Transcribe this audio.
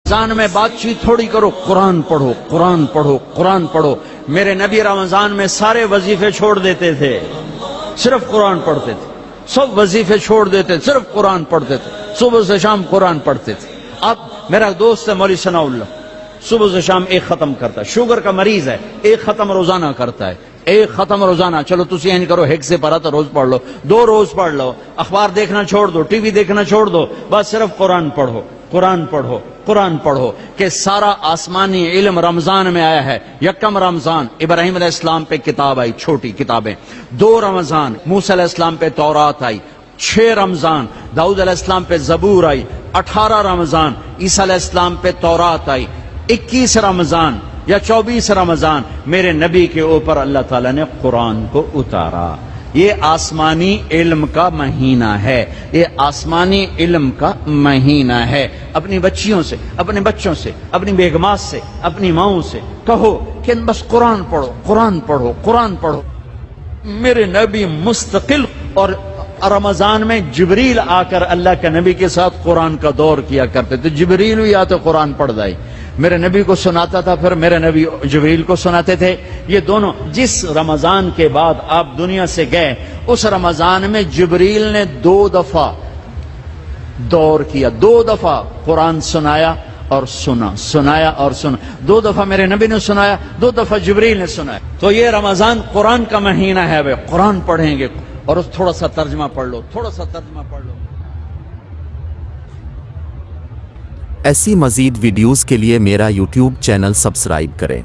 رمضان میں بات چیت تھوڑی کرو، قرآن پڑھو، قرآن پڑھو، قرآن پڑھو۔ میرے نبی رمضان میں سارے وظیفے چھوڑ دیتے تھے، صرف قرآن پڑھتے تھے، سب وظیفے چھوڑ دیتے، صرف قرآن پڑھتے تھے، صبح سے شام قرآن پڑھتے تھے۔ اب میرا دوست ہے مولوی ثناء اللہ، صبح سے شام ایک ختم کرتا ہے، شوگر کا مریض ہے، ایک ختم روزانہ کرتا ہے، ایک ختم روزانہ۔ چلو تسی این کرو، ایک سے پڑھا تو روز پڑھ لو، 2 روز پڑھ لو، اخبار دیکھنا چھوڑ دو، ٹی وی دیکھنا چھوڑ دو، بس صرف قرآن پڑھو، قرآن پڑھو، قرآن پڑھو۔ کہ سارا آسمانی علم رمضان میں آیا ہے۔ یکم رمضان ابراہیم علیہ السلام پہ کتاب آئی، چھوٹی کتابیں۔ 2 رمضان موسیٰ علیہ السلام پہ تورات آئی۔ 6 رمضان داؤد علیہ السلام پہ زبور آئی۔ 18 رمضان عیسیٰ علیہ السلام پہ تورات آئی۔ 21 رمضان یا 24 رمضان میرے نبی کے اوپر اللہ تعالیٰ نے قرآن کو اتارا۔ یہ آسمانی علم کا مہینہ ہے، یہ آسمانی علم کا مہینہ ہے۔ اپنی بچیوں سے، اپنے بچوں سے، اپنی بیگمات سے، اپنی ماؤں سے کہو کہ بس قرآن پڑھو، قرآن پڑھو، قرآن پڑھو۔ میرے نبی مستقل، اور رمضان میں جبریل آ کر اللہ کے نبی کے ساتھ قرآن کا دور کیا کرتے تھے۔ جبریل بھی آتے قرآن پڑھ دائی، میرے نبی کو سناتا تھا، پھر میرے نبی جبریل کو سناتے تھے۔ یہ دونوں، جس رمضان کے بعد آپ دنیا سے گئے اس رمضان میں جبریل نے 2 دفعہ دور کیا، 2 دفعہ قرآن سنایا اور سنا، سنایا اور سنا۔ 2 دفعہ میرے نبی نے سنایا، 2 دفعہ جبریل نے سنایا۔ تو یہ رمضان قرآن کا مہینہ ہے، وہ قرآن پڑھیں گے، اور تھوڑا سا ترجمہ پڑھ لو، تھوڑا سا ترجمہ پڑھ لو۔ ایسی مزید ویڈیوز کے لیے میرا یوٹیوب چینل سبسکرائب کریں۔